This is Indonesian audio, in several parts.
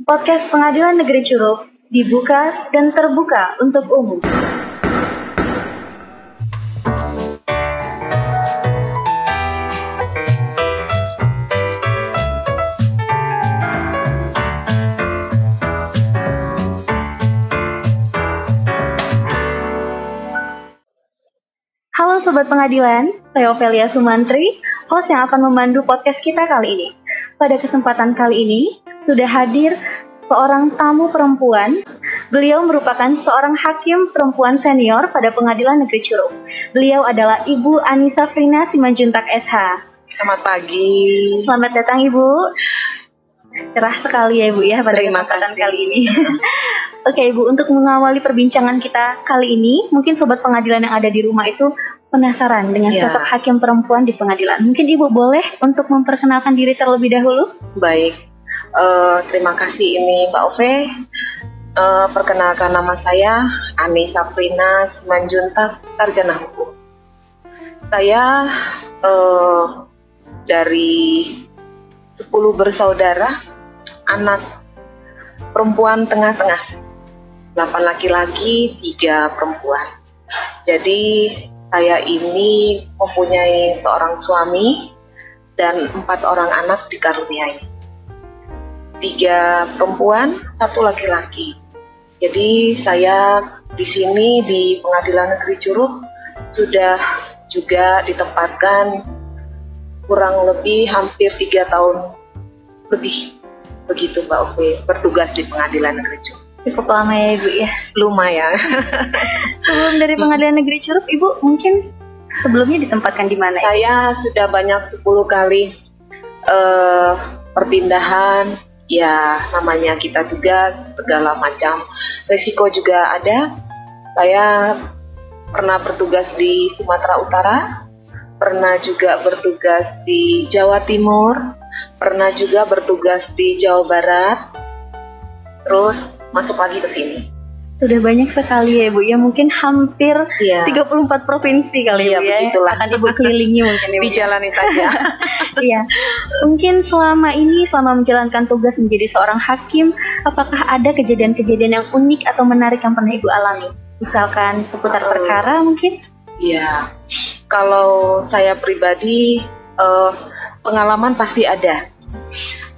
Podcast Pengadilan Negeri Curug dibuka dan terbuka untuk umum. Halo Sobat Pengadilan, saya Ovelia Sumantri, host yang akan memandu podcast kita kali ini. Pada kesempatan kali ini, sudah hadir seorang tamu perempuan. Beliau merupakan seorang hakim perempuan senior pada Pengadilan Negeri Curug. Beliau adalah Ibu Anissa Frina Simanjuntak SH. Selamat pagi. Selamat datang Ibu. Cerah sekali ya Ibu ya pada kesempatan kali ini. Oke Ibu, untuk mengawali perbincangan kita kali ini, mungkin Sobat Pengadilan yang ada di rumah itu penasaran dengan sosok hakim perempuan di pengadilan. Mungkin Ibu boleh untuk memperkenalkan diri terlebih dahulu? Baik, terima kasih ini Mbak Ove. Perkenalkan nama saya Anissa Frina Simanjuntak, sarjana hukum. Saya dari 10 bersaudara, anak perempuan tengah-tengah, 8 laki-laki, 3 perempuan. Jadi saya ini mempunyai seorang suami dan 4 orang anak dikaruniai, 3 perempuan, 1 laki-laki. Jadi saya di sini di Pengadilan Negeri Curug sudah juga ditempatkan kurang lebih hampir 3 tahun lebih, begitu Mbak Ovi, bertugas di Pengadilan Negeri Curug. Cukup lama ya Ibu ya? Lumayan. Sebelum dari Pengadilan Negeri Curug, Ibu mungkin sebelumnya ditempatkan di mana? Saya sudah banyak 10 kali perpindahan. Ya, namanya kita juga segala macam risiko juga ada. Saya pernah bertugas di Sumatera Utara, pernah juga bertugas di Jawa Timur, pernah juga bertugas di Jawa Barat, terus masuk lagi ke sini. Sudah banyak sekali ya Ibu ya, mungkin hampir 34 provinsi kali ya, begitulah. Akan Ibu kelilingi mungkin Ibu. Dijalani saja. Iya, mungkin selama menjalankan tugas menjadi seorang hakim, apakah ada kejadian-kejadian yang unik atau menarik yang pernah Ibu alami? Misalkan seputar perkara mungkin? Iya, kalau saya pribadi pengalaman pasti ada.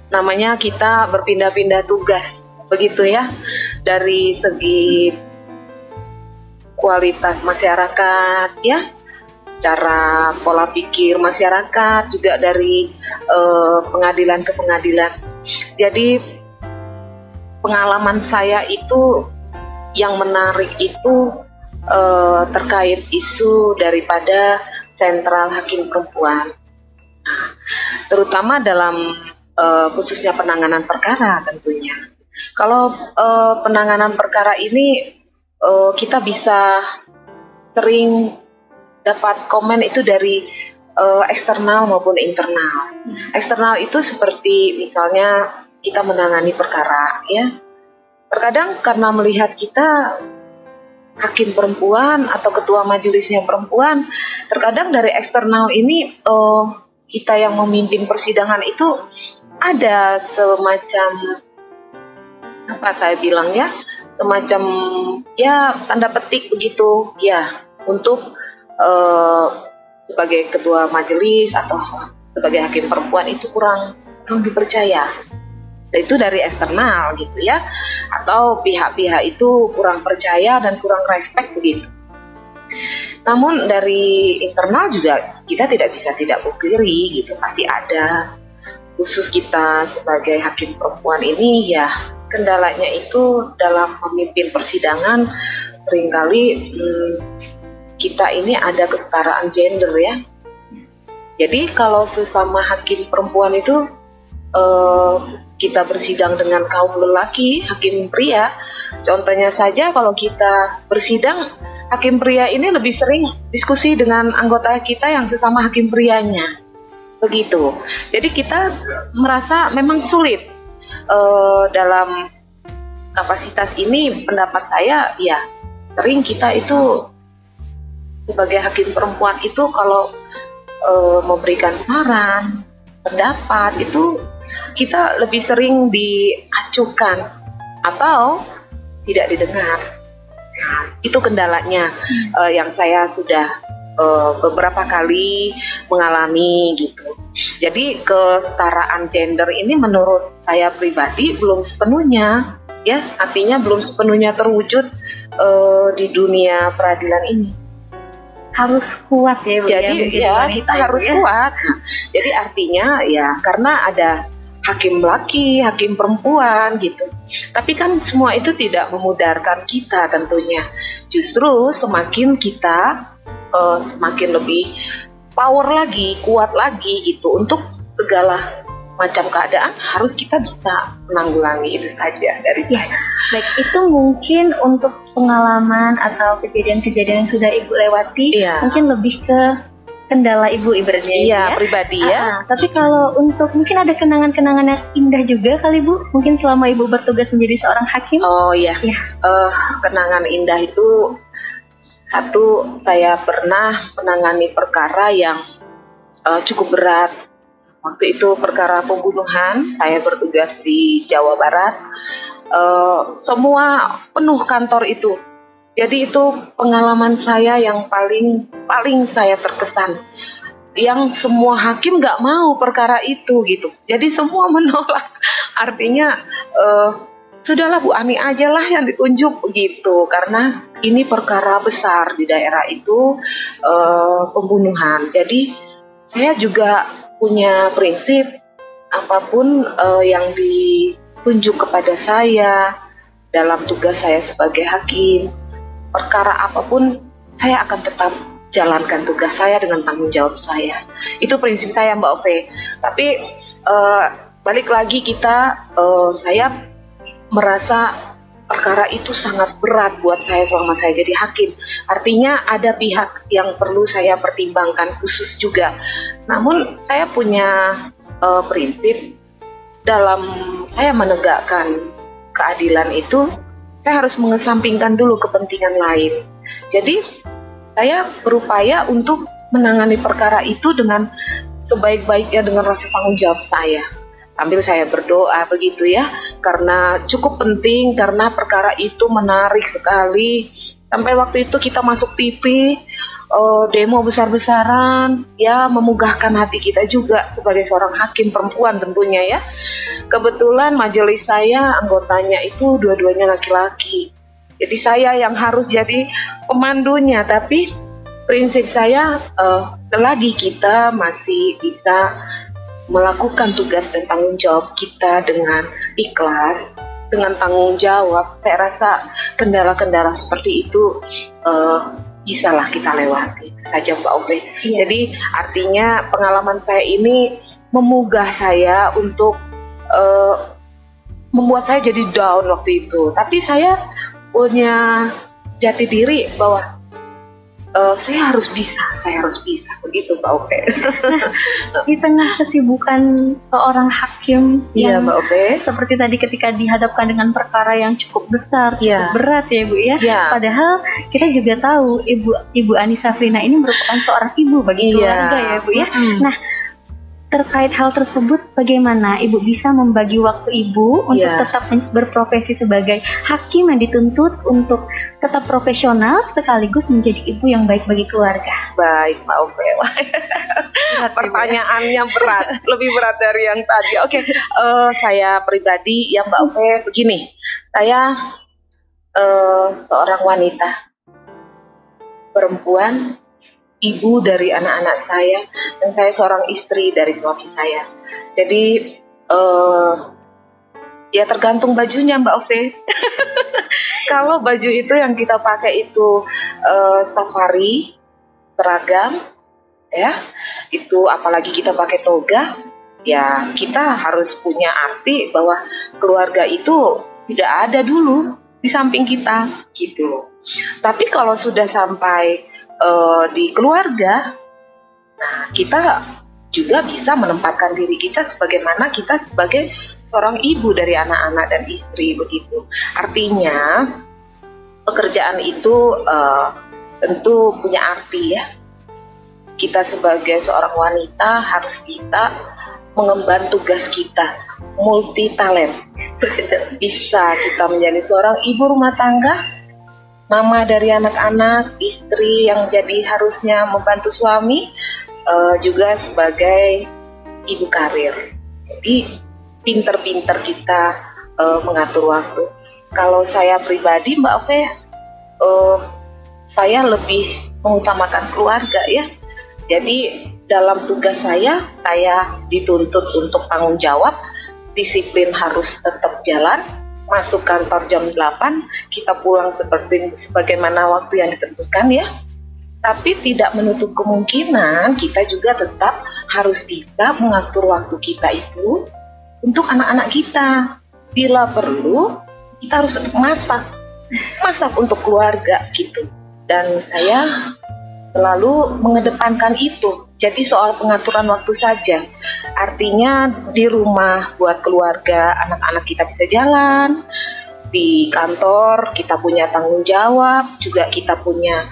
Namanya kita berpindah-pindah tugas, begitu ya. Dari segi kualitas masyarakat, ya, cara pola pikir masyarakat, juga dari pengadilan ke pengadilan. Jadi pengalaman saya itu yang menarik itu terkait isu daripada sentral hakim perempuan, terutama dalam khususnya penanganan perkara tentunya. Kalau penanganan perkara ini kita bisa sering dapat komen itu dari eksternal maupun internal. Eksternal itu seperti misalnya kita menangani perkara, ya. Terkadang karena melihat kita hakim perempuan atau ketua majelisnya perempuan, terkadang dari eksternal ini kita yang memimpin persidangan itu ada semacam semacam tanda petik begitu ya, untuk sebagai ketua majelis atau sebagai hakim perempuan itu kurang dipercaya. Itu dari eksternal gitu ya, atau pihak-pihak itu kurang percaya dan kurang respect begitu. Namun dari internal juga kita tidak bisa tidak pungkiri gitu, pasti ada. Khusus kita sebagai hakim perempuan ini ya, kendalanya itu dalam memimpin persidangan seringkali kita ini ada kesetaraan gender ya. Jadi kalau sesama hakim perempuan itu kita bersidang dengan kaum lelaki, hakim pria, contohnya saja kalau kita bersidang, hakim pria ini lebih sering diskusi dengan anggota kita yang sesama hakim prianya, begitu. Jadi kita merasa memang sulit dalam kapasitas ini. Pendapat saya ya, sering kita itu sebagai hakim perempuan itu kalau memberikan saran, pendapat itu kita lebih sering diacak acuhkan atau tidak didengar. Nah, itu kendalanya yang saya sudah beberapa kali mengalami gitu. Jadi kesetaraan gender ini menurut saya pribadi belum sepenuhnya, ya, artinya belum sepenuhnya terwujud di dunia peradilan ini. Harus kuat ya Bu. Jadi ya kita harus kuat. Nah, jadi artinya ya karena ada hakim laki, hakim perempuan gitu. Tapi kan semua itu tidak memudarkan kita tentunya. Justru semakin kita semakin lebih power lagi, kuat lagi gitu untuk segala macam keadaan harus kita bisa menanggulangi. Itu saja dari saya. Baik, itu mungkin untuk pengalaman atau kejadian-kejadian yang sudah Ibu lewati, mungkin lebih ke kendala Ibu ibaratnya. Iya, pribadi ya. Tapi kalau untuk mungkin ada kenangan-kenangan yang indah juga kali Bu, mungkin selama Ibu bertugas menjadi seorang hakim. Oh iya, kenangan indah itu satu, saya pernah menangani perkara yang cukup berat. Waktu itu perkara pembunuhan, saya bertugas di Jawa Barat. Semua penuh kantor itu. Jadi itu pengalaman saya yang paling saya terkesan. Yang semua hakim nggak mau perkara itu gitu. Jadi semua menolak. Artinya sudahlah Bu Ani aja lah yang ditunjuk begitu. Karena ini perkara besar di daerah itu, pembunuhan. Jadi saya juga punya prinsip apapun yang ditunjuk kepada saya dalam tugas saya sebagai hakim, perkara apapun saya akan tetap jalankan tugas saya dengan tanggung jawab saya. Itu prinsip saya Mbak Ove. Tapi balik lagi saya merasa perkara itu sangat berat buat saya selama saya jadi hakim. Artinya ada pihak yang perlu saya pertimbangkan khusus juga. Namun saya punya prinsip dalam saya menegakkan keadilan itu, saya harus mengesampingkan dulu kepentingan lain. Jadi saya berupaya untuk menangani perkara itu dengan sebaik-baiknya dengan rasa tanggung jawab saya. Sambil saya berdoa begitu ya, karena cukup penting, karena perkara itu menarik sekali. Sampai waktu itu kita masuk TV, demo besar-besaran, ya memugahkan hati kita juga sebagai seorang hakim perempuan tentunya ya. Kebetulan majelis saya anggotanya itu dua-duanya laki-laki. Jadi saya yang harus jadi pemandunya, tapi prinsip saya selagi kita masih bisa melakukan tugas dan tanggung jawab kita dengan ikhlas, dengan tanggung jawab, saya rasa kendala-kendala seperti itu bisalah kita lewati saja Mbak Ove. Jadi artinya pengalaman saya ini memugah saya untuk membuat saya jadi down waktu itu. Tapi saya punya jati diri bahwa saya harus bisa begitu Mbak Ope. Di tengah kesibukan seorang hakim yang Mbak Ope, seperti tadi ketika dihadapkan dengan perkara yang cukup besar, cukup berat ya Bu ya. Padahal kita juga tahu Ibu Ani Safrina ini merupakan seorang ibu bagi keluarga ya Bu ya. Nah, terkait hal tersebut, bagaimana Ibu bisa membagi waktu Ibu untuk tetap berprofesi sebagai hakim yang dituntut untuk tetap profesional sekaligus menjadi ibu yang baik bagi keluarga? Baik, Mbak Ope. Pertanyaannya berat, lebih berat dari yang tadi. Oke, saya pribadi ya Mbak Ope begini. Saya seorang wanita, perempuan, ibu dari anak-anak saya, dan saya seorang istri dari suami saya. Jadi ya tergantung bajunya Mbak Ofe. Kalau baju itu yang kita pakai itu safari, seragam, ya, itu apalagi kita pakai toga, ya kita harus punya arti bahwa keluarga itu tidak ada dulu di samping kita, gitu. Tapi kalau sudah sampai di keluarga, nah kita juga bisa menempatkan diri kita sebagaimana kita sebagai seorang ibu dari anak-anak dan istri begitu. Artinya pekerjaan itu tentu punya arti ya. Kita sebagai seorang wanita harus bisa mengemban tugas kita multi talent. Bisa kita menjadi seorang ibu rumah tangga, mama dari anak-anak, istri yang jadi harusnya membantu suami, juga sebagai ibu karir. Jadi pinter-pinter kita mengatur waktu. Kalau saya pribadi Mbak Oke, saya lebih mengutamakan keluarga ya. Jadi dalam tugas saya dituntut untuk tanggung jawab, disiplin harus tetap jalan, masuk kantor jam 8, kita pulang sebagaimana waktu yang ditentukan ya. Tapi tidak menutup kemungkinan kita juga tetap harus bisa mengatur waktu kita itu untuk anak-anak kita. Bila perlu, kita harus masak untuk keluarga gitu. Dan saya selalu mengedepankan itu. Jadi soal pengaturan waktu saja. Artinya di rumah buat keluarga, anak-anak kita bisa jalan. Di kantor kita punya tanggung jawab, juga kita punya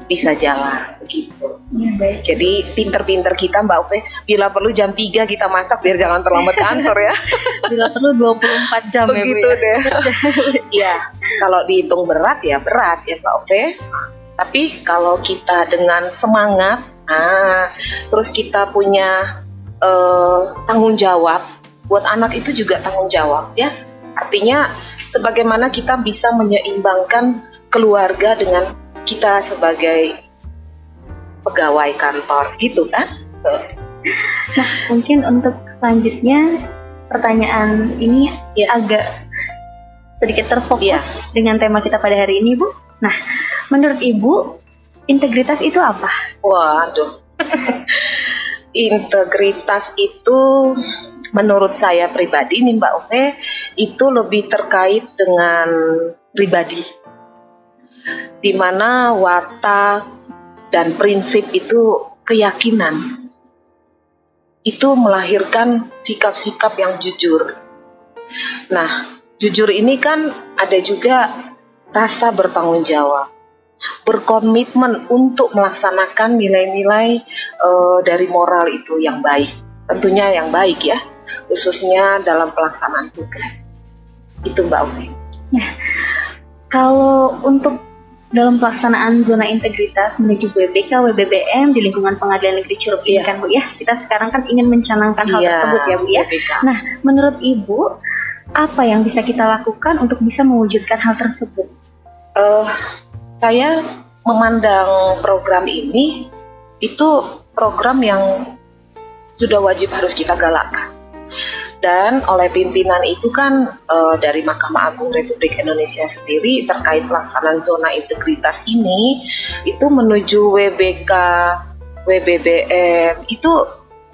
bisa jalan begitu. Ya, baik. Jadi pinter-pinter kita Mbak Ope, bila perlu jam 3 kita masak biar jangan terlambat kantor ya. Bila perlu 24 jam begitu ya Bu, deh. Ya, kalau dihitung berat ya Mbak Ope. Tapi kalau kita dengan semangat, terus kita punya tanggung jawab, buat anak itu juga tanggung jawab ya. Artinya sebagaimana kita bisa menyeimbangkan keluarga dengan kita sebagai pegawai kantor gitu kan. Nah, mungkin untuk selanjutnya pertanyaan ini ya agak sedikit terfokus dengan tema kita pada hari ini Bu. Nah, menurut Ibu integritas itu apa? Waduh. Integritas itu menurut saya pribadi nih Mbak Ope, itu lebih terkait dengan pribadi, di mana watak dan prinsip itu keyakinan, itu melahirkan sikap-sikap yang jujur. Nah, jujur ini kan ada juga rasa bertanggung jawab, berkomitmen untuk melaksanakan nilai-nilai dari moral itu yang baik, tentunya yang baik ya, khususnya dalam pelaksanaan tugas. Itu Mbak Ufi. Nah, kalau untuk dalam pelaksanaan zona integritas menuju WBK, WBBM di lingkungan Pengadilan Negeri Curup ini kan Bu ya, kita sekarang kan ingin mencanangkan hal tersebut ya Bu ya. Nah, menurut Ibu apa yang bisa kita lakukan untuk bisa mewujudkan hal tersebut? Saya memandang program ini itu program yang sudah wajib harus kita galakkan. Dan oleh pimpinan itu kan dari Mahkamah Agung Republik Indonesia sendiri terkait pelaksanaan zona integritas ini, itu menuju WBK, WBBM itu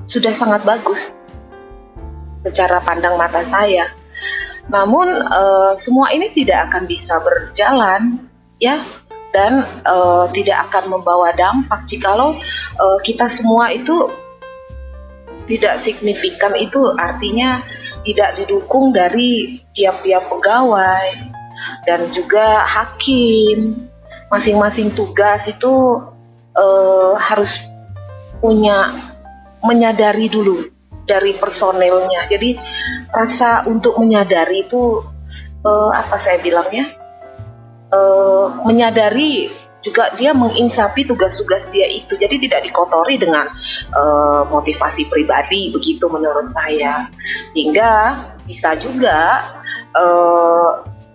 sudah sangat bagus secara pandang mata saya. Namun semua ini tidak akan bisa berjalan ya, dan tidak akan membawa dampak jikalau kita semua itu tidak signifikan. Itu artinya tidak didukung dari tiap-tiap pegawai dan juga hakim. Masing-masing tugas itu harus punya menyadari dulu dari personelnya. Jadi rasa untuk menyadari itu apa saya bilangnya, menyadari juga dia menginsapi tugas-tugas dia itu. Jadi tidak dikotori dengan motivasi pribadi begitu menurut saya. Sehingga bisa juga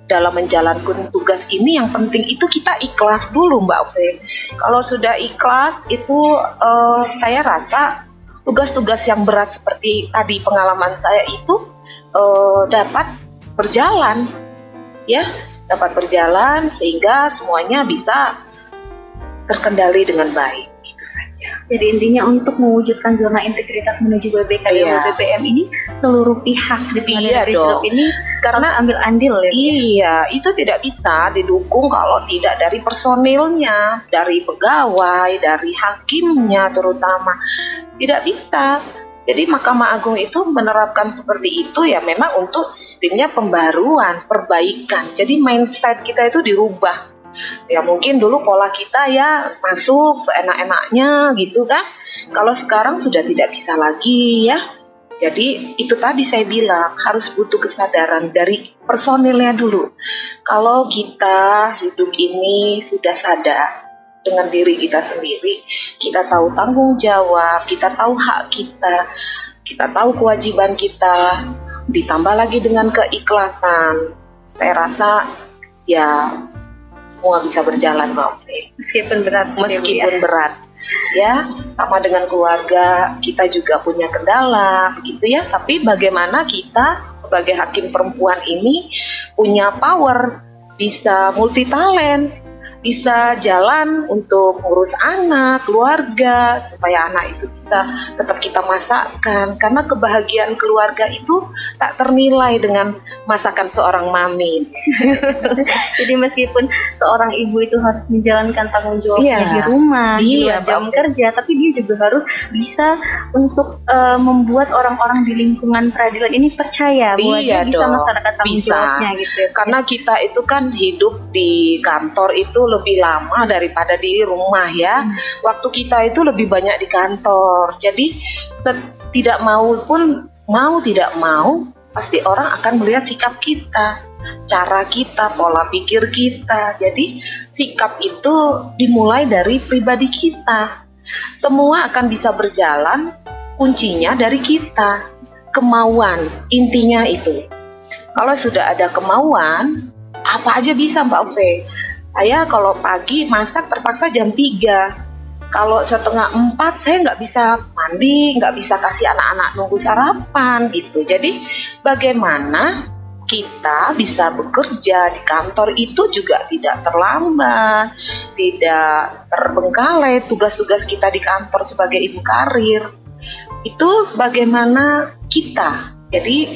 dalam menjalankan tugas ini yang penting itu kita ikhlas dulu Mbak Ope. Kalau sudah ikhlas itu saya rasa tugas-tugas yang berat seperti tadi pengalaman saya itu dapat berjalan ya, dapat berjalan sehingga semuanya bisa terkendali dengan baik. Itu saja. Jadi intinya untuk mewujudkan zona integritas menuju WBK dan WBBM ini seluruh pihak di Pengadilan Negeri Curup ini karena ambil andil ya. Iya, itu tidak bisa didukung kalau tidak dari personilnya, dari pegawai, dari hakimnya terutama. Tidak bisa. Jadi Mahkamah Agung itu menerapkan seperti itu ya memang untuk sistemnya pembaruan, perbaikan. Jadi mindset kita itu dirubah. Ya mungkin dulu pola kita ya masuk seenak-enaknya gitu kan. Kalau sekarang sudah tidak bisa lagi ya. Jadi itu tadi saya bilang harus butuh kesadaran dari personilnya dulu. Kalau kita hidup ini sudah sadar dengan diri kita sendiri, kita tahu tanggung jawab, kita tahu hak kita tahu kewajiban kita, ditambah lagi dengan keikhlasan, saya rasa ya semua bisa berjalan Mbak Oke. Meskipun berat. Ya, sama dengan keluarga, kita juga punya kendala, begitu ya. Tapi bagaimana kita sebagai hakim perempuan ini punya power, bisa multi talent, bisa jalan untuk ngurus anak, keluarga, supaya anak itu tetap kita masakkan. Karena kebahagiaan keluarga itu tak ternilai dengan masakan seorang mami. Jadi meskipun seorang ibu itu harus menjalankan tanggung jawabnya di rumah, di luar jam kerja, tapi dia juga harus bisa untuk membuat orang-orang di lingkungan peradilan ini percaya bahwa dia bisa melaksanakan tanggung jawabnya gitu. Karena kita itu kan hidup di kantor itu lebih lama daripada di rumah ya. Waktu kita itu lebih banyak di kantor. Jadi tidak mau tidak mau pasti orang akan melihat sikap kita, cara kita, pola pikir kita. Jadi sikap itu dimulai dari pribadi kita. Semua akan bisa berjalan, kuncinya dari kita. Kemauan, intinya itu. Kalau sudah ada kemauan, apa aja bisa Mbak Oke. Saya kalau pagi masak terpaksa jam 3. Kalau setengah 4 saya nggak bisa mandi, nggak bisa kasih anak-anak nunggu sarapan gitu. Jadi bagaimana kita bisa bekerja di kantor itu juga tidak terlambat, tidak terbengkalai tugas-tugas kita di kantor sebagai ibu karir. Itu bagaimana kita. Jadi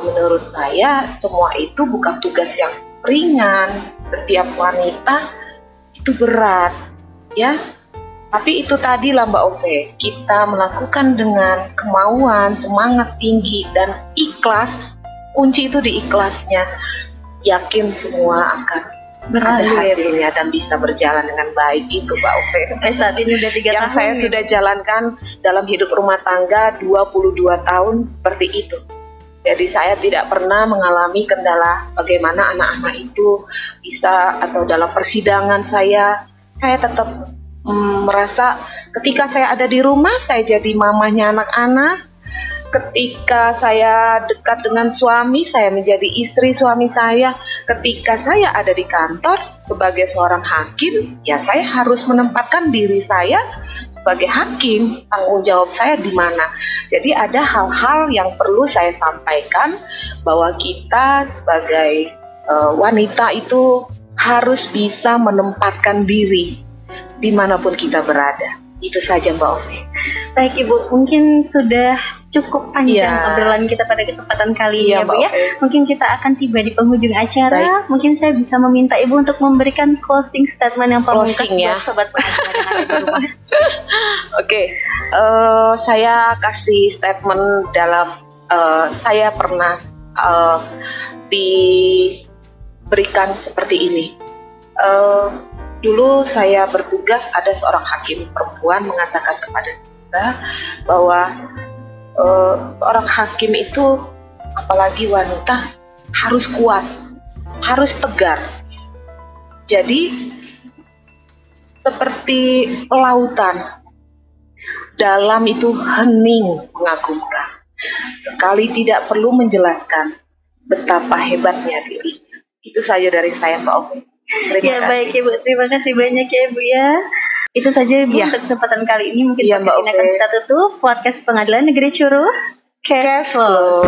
menurut saya semua itu bukan tugas yang ringan. Setiap wanita itu berat, ya. Tapi itu tadi lah Mbak Oke, kita melakukan dengan kemauan, semangat tinggi, dan ikhlas. Kunci itu di ikhlasnya. Yakin semua akan ada hasilnya dan bisa berjalan dengan baik itu Mbak Oke. Sampai saat ini udah 3 tahun. Yang saya sudah jalankan dalam hidup rumah tangga 22 tahun seperti itu. Jadi saya tidak pernah mengalami kendala bagaimana anak-anak itu bisa, atau dalam persidangan saya tetap merasa ketika saya ada di rumah, saya jadi mamahnya anak-anak. Ketika saya dekat dengan suami, saya menjadi istri suami saya. Ketika saya ada di kantor sebagai seorang hakim, ya saya harus menempatkan diri saya sebagai hakim. Tanggung jawab saya di mana. Jadi ada hal-hal yang perlu saya sampaikan, bahwa kita sebagai wanita itu harus bisa menempatkan diri dimanapun kita berada. Itu saja Mbak Ovi. Baik Ibu, mungkin sudah cukup panjang obrolan kita pada kesempatan kali ini ya Bu ya. Mungkin kita akan tiba di penghujung acara. Mungkin saya bisa meminta Ibu untuk memberikan closing statement yang pamungkas buat sobat pengadilan yang ada di rumah. Oke, saya kasih statement dalam saya pernah diberikan seperti ini. Dulu saya bertugas, ada seorang hakim perempuan mengatakan kepada kita bahwa seorang hakim itu, apalagi wanita, harus kuat, harus tegar. Jadi seperti lautan, dalam itu hening mengagumkan. Sekali tidak perlu menjelaskan betapa hebatnya dirinya. Itu saja dari saya Mbak Ovi. Baik Ibu, terima kasih banyak ya Ibu ya. Itu saja Ibu untuk kesempatan kali ini. Mungkin Mbak Ovi akan kita tutup podcast Pengadilan Negeri Curug Cash Flow.